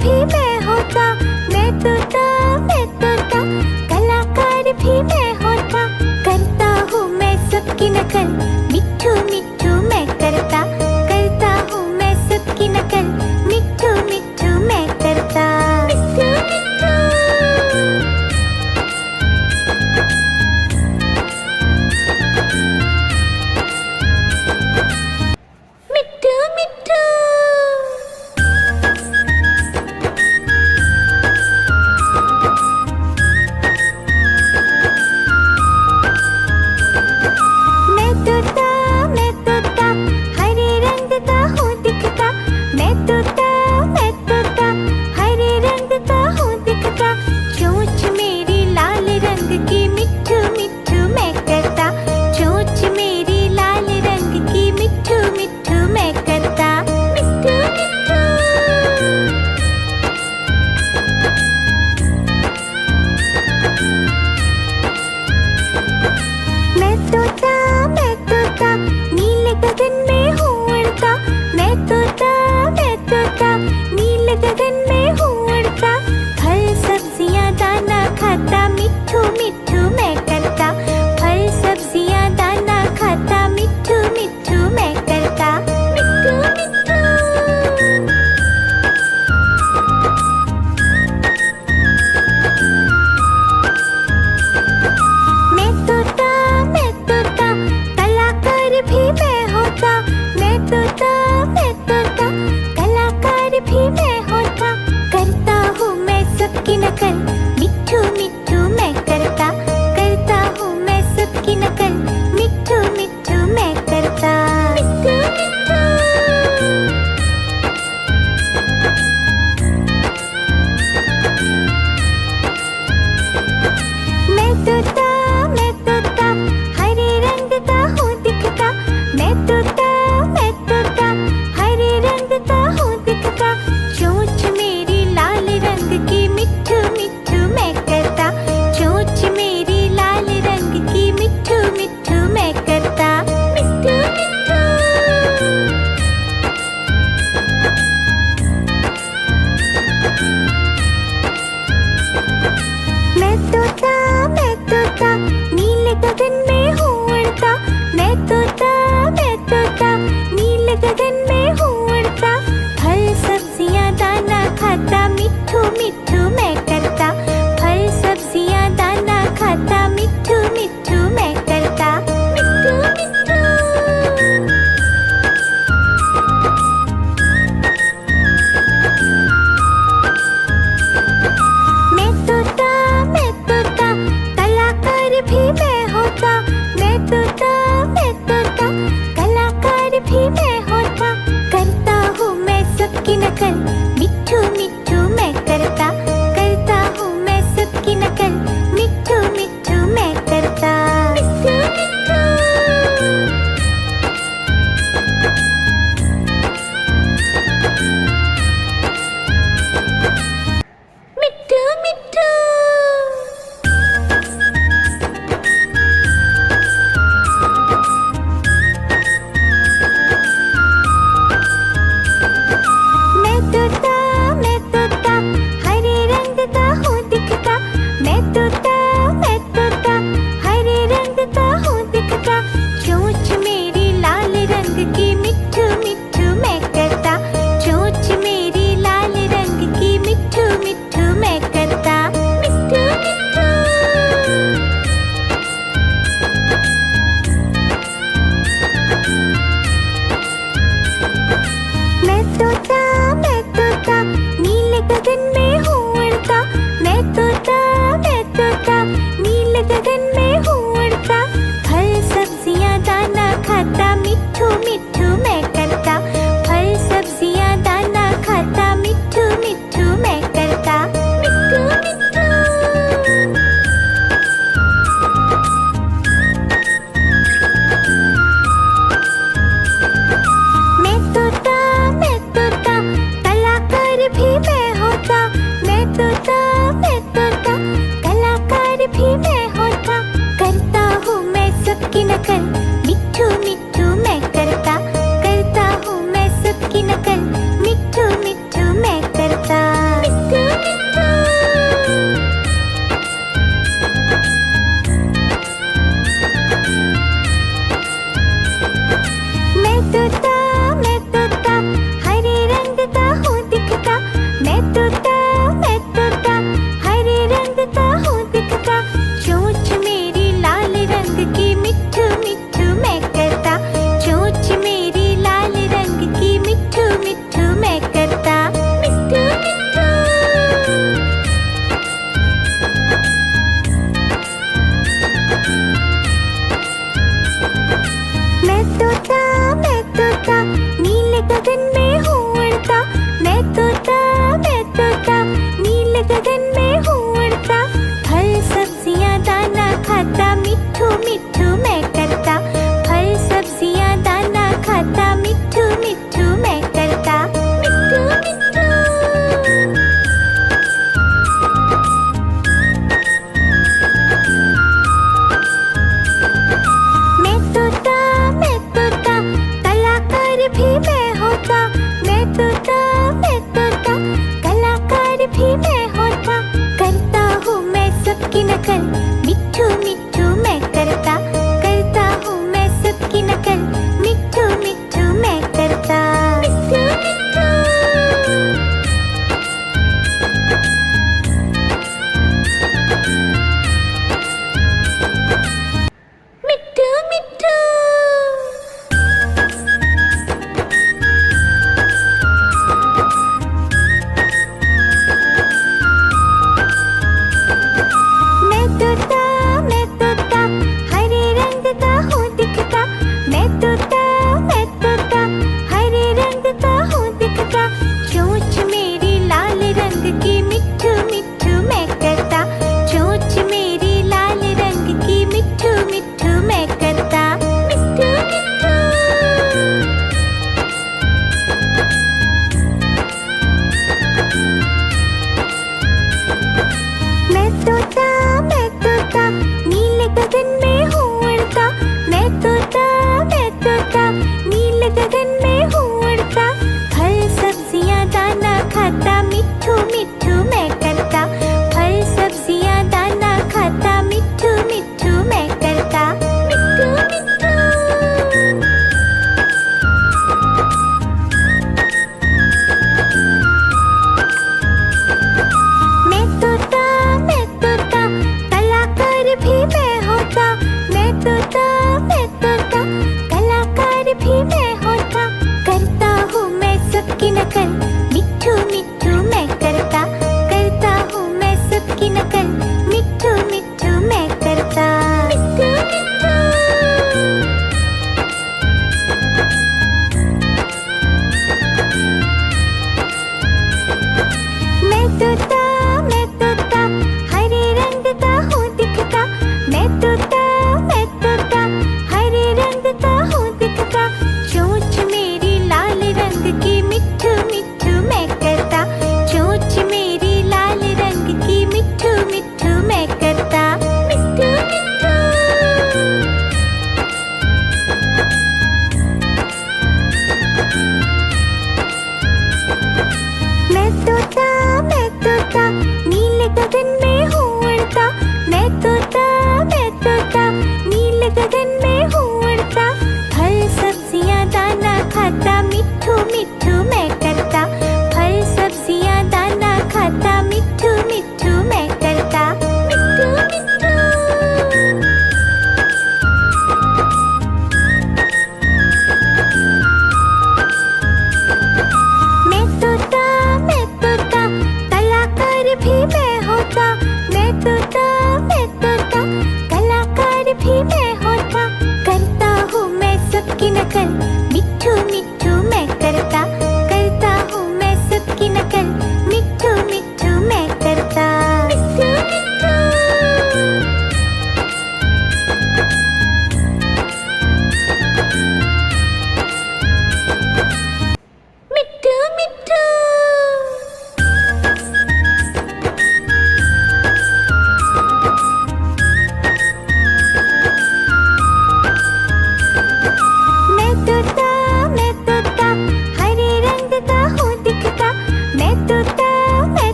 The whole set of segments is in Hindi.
भी मैं होता, मैं तोता, मैं तोता, कलाकार भी मैं होता, करता हूँ मैं सबकी नकल, मिट्ठू मिट्ठू मैं करता, करता हूँ मैं सबकी नकल, मिट्ठू मिट्ठू मैं करता, मिट्ठू मिट्ठू। मिट्ठू मिट्ठू।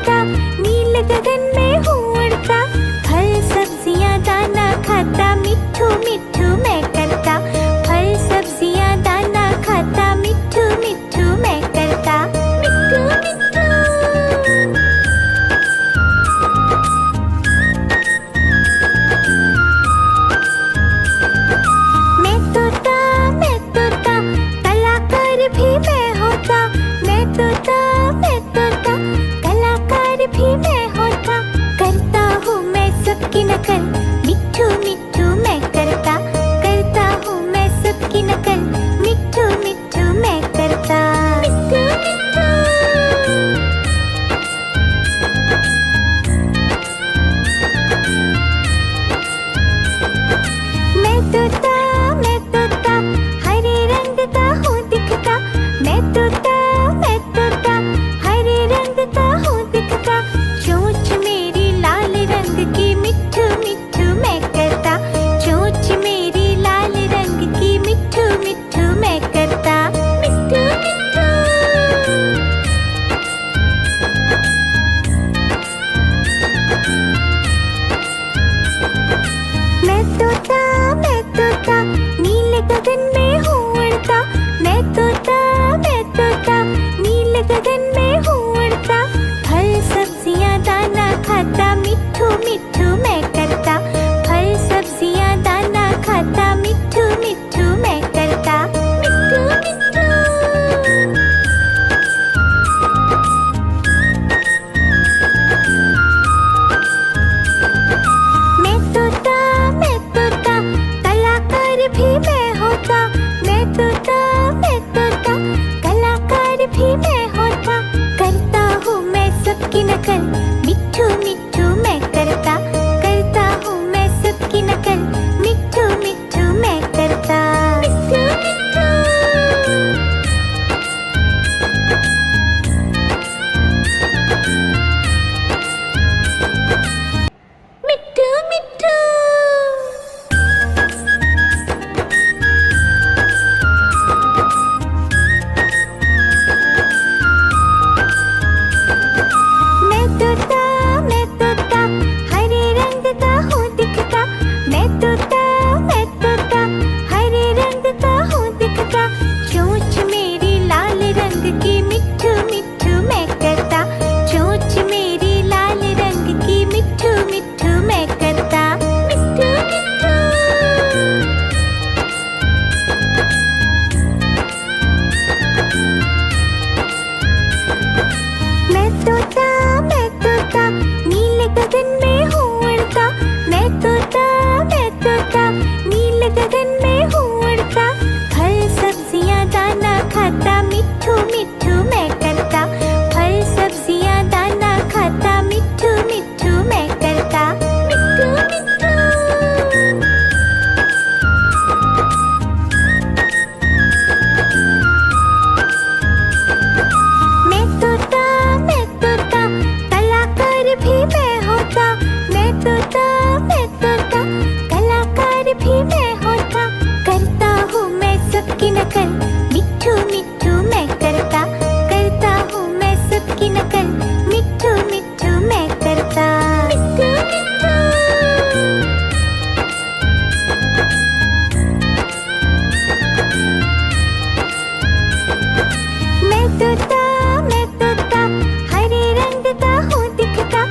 उड़ता, नील गगन में हूँ उड़ता, फल सब्जियाँ दाना खाता, मिट्ठू मिट्ठू मैं करता, फल सब्जियाँ दाना खाता, मिट्ठू मिट्ठू मैं करता, मिट्ठू मिट्ठू। मैं तोता, कलाकार भी मैं होता, मैं तोता, कलाकार भी मैं होता, करता हूँ मैं सबकी नकल, मिट्ठू मिट्ठू मैं करता, करता हूँ मैं सबकी नकल, मिट्ठू मिट्ठू मैं करता, मिट्ठू मिट्ठू। मैं तोता, हरे रंग का हूँ दिखता, मैं तोता, हरे रंग का हूँ दिखता, चोंच मेरी लाल रंग की, मिट्ठू मिट्ठू मैं करता, चोंच मेरी लाल रंग की, मिट्ठू मिट्ठू मैं करता, मिट्ठू मिट्ठू। मैं तोता, नील गगन में हूँ उड़ता, मैं तोता, नील गगन में हूँ उड़ता, फल सब्जियाँ दाना खाता, मिट्ठू मिट्ठू मैं करता, फल सब्जियाँ दाना खाता, मिट्ठू मिट्ठू मैं करता, मिट्ठू मिट्ठू। मैं तोता, कलाकार भी मैं होता, मैं तोता, कलाकार भी मैं होता, करता हूँ मैं सबकी नकल, मिट्ठू मिट्ठू मैं करता, करता हूँ मैं सबकी नकल, मिट्ठू मिट्ठू मैं करता, मिट्ठू मिट्ठू। मिट्ठू मिट्ठू। मैं तोता, हरे रंग का हूँ दिखता, मैं तोता, हरे रंग का हूँ दिखता, चोंच मेरी लाल रंग की, मिट्ठू मिट्ठू मैं करता, चोंच मेरी लाल रंग की, मिट्ठू मिट्ठू मैं करता, मिट्ठू मिट्ठू। मैं तोता, नील गगन में हूँ उड़ता, मैं तोता, नील गगन में हूँ उड़ता, फल सब्जियाँ दाना खाता, मिट्ठू मिट्ठू मैं करता, फल सब्जियाँ दाना खाता, मिट्ठू मिट्ठू मैं करता, मिट्ठू मिट्ठू। मैं तोता, कलाकार भी मैं होता, मैं तोता, कलाकार भी मैं होता, करता हूँ मैं सबकी नकल, मिट्ठू मिट्ठू मैं करता, करता हूँ मैं सबकी नकल, मिट्ठू मिट्ठू मैं करता, मिट्ठू मिट्ठू। मैं तोता, हरे रंग का हूँ दिखता,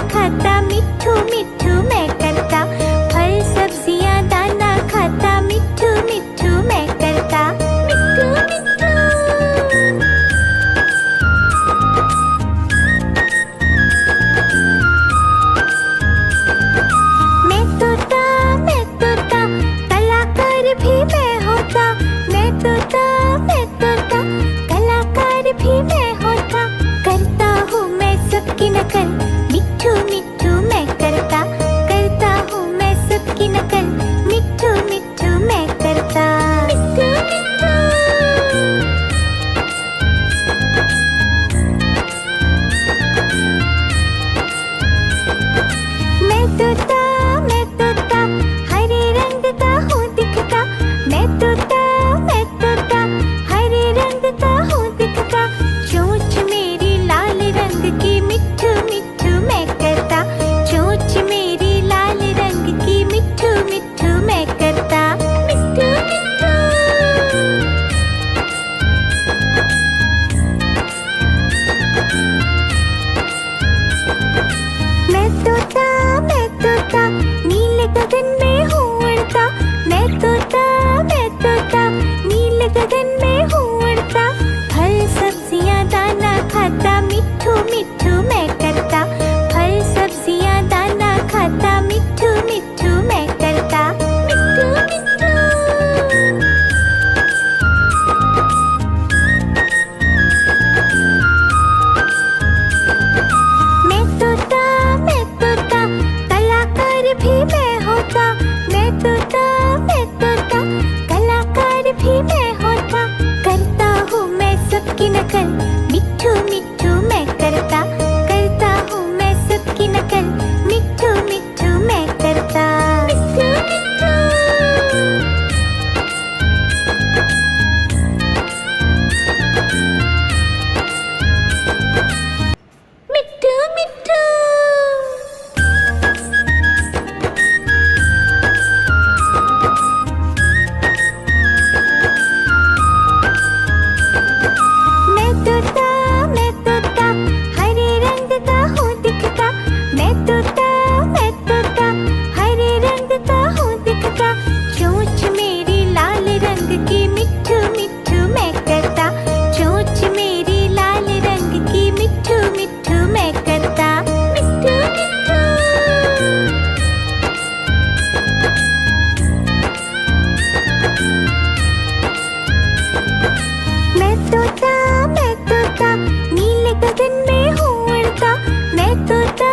खाता, मिट्ठू मिट्ठू मैं करता। फल सब्जियां दाना खाता, मिट्ठू मिट्ठू मैं करता। मिट्ठू मिट्ठू। मैं तोता कलाकार भी मैं होता। मैं तोता कलाकार भी मैं होता। करता हूँ मैं सबकी नकल, मिट्ठू मिट्ठू मैं करता। करता हूँ मैं सबकी नकल, मिट्ठू मिट्ठू मैं करता। मिट्ठू मिट्ठू। मैं तोता हरे रंग का हूँ दिखता। मैं तोता हरे रंग का हूँ दिखता। चोंच मेरी लाल रंग की, मिट्ठू मिट्ठू मैं करता। चोंच मेरी लाल रंग की, मिट्ठू मिट्ठू मैं करता। मिट्ठू मिट्ठू। मैं तोता नीले गगन में हूँ उड़ता। मैं तोता नीले गगन में हूँ उड़ता। फल सब्जियां दाना खाता, मिट्ठू मिट्ठू मैं करता। फल सब्जियां दाना खाता, मिट्ठू मिट्ठू मैं करता। मिट्ठू मिट्ठू। मैं तोता कलाकार भी मैं होता। मैं तोता कलाकार भी मैं होता। करता हूँ मैं सबकी नकल, मिट्ठू मिट्ठू मैं करता। करता हूँ मैं सबकी नकल, मिट्ठू मिट्ठू मैं करता। मिट्ठू मिट्ठू। मिट्ठू मिट्ठू। मैं तोता हरे रंग का हूँ दिखता। मैं तोता हरे रंग का हूँ दिखता। चोंच मेरी लाल रंग की, मिट्ठू मिट्ठू मैं करता। चोंच मेरी लाल रंग की, मिट्ठू मिट्ठू मैं करता। मिट्ठू मिट्ठू। मैं तोता नीले गगन में हूँ उड़ता। मैं तोता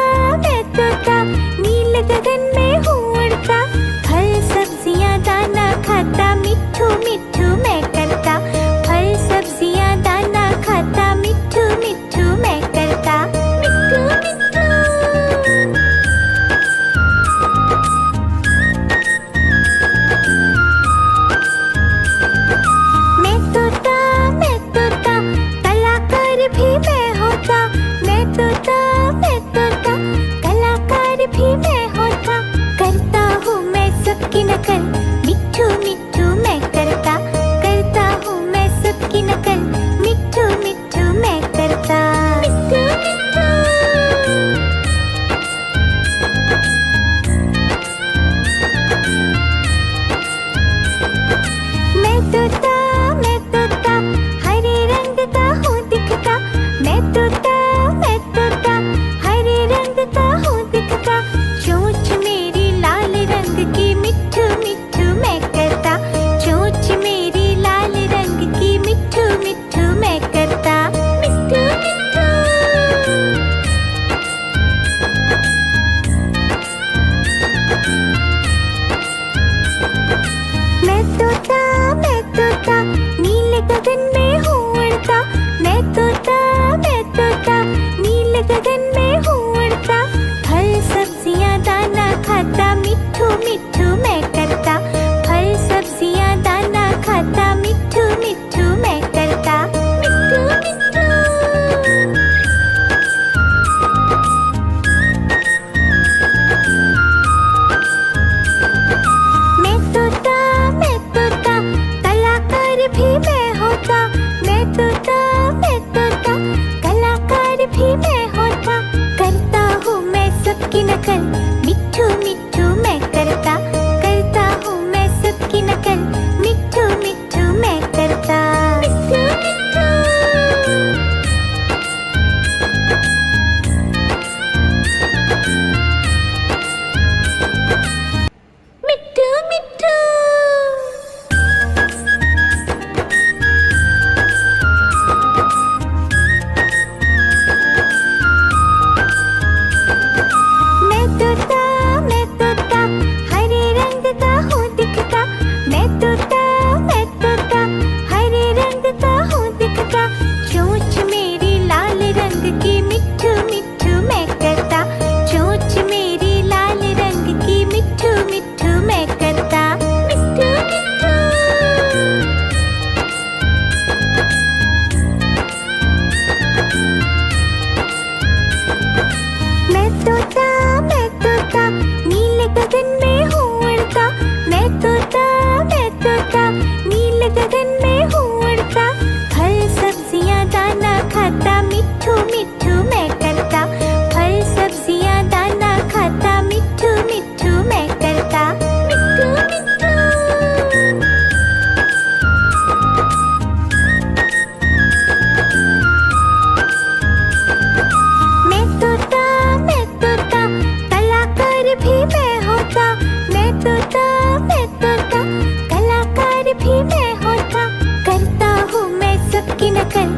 नीले गगन में हूँ उड़ता। फल सब्जियां दाना खाता, मिट्ठू मिट्ठू मैं करता। फल सब्जियां दाना खाता, मिट्ठू मिट्ठू मैं करता। मिट्ठू मिट्ठू। मैं तोता कलाकार भी मैं होता। मैं तोता कलाकार भी सबकी नकल, मिट्ठू मिट्ठू मैं करता, करता हूँ मैं सबकी नकल, मिट्ठू मिट्ठू मैं करता। मिट्ठू मिट्ठू मिट्ठू मिट्ठू। मैं तोता हरे रंग का हूँ दिखता, मैं तोता हरे रंग का हूँ दिखता, चोंच मेरी लाल रंग की, मिट्ठू मिट्ठू मैं करता, चोंच मेरी लाल रंग की, मिट्ठू मिट्ठू मैं करता। मिट्ठू मिट्ठू मैं तोता नीले गगन में हूँ उड़ता, मैं तोता नीले गगन में हूँ उड़ता, फल सब्जियाँ दाना खाता, मिट्ठू मिट्ठू मैं करता, फल सब्जियाँ दाना खाता, मिट्ठू मिट्ठू मैं करता। मिट्ठू मिट्ठू मैं तोता कलाकार भी मैं होता, मैं तोता कलाकार भी मैं होता, करता हूँ मैं सबकी नकल,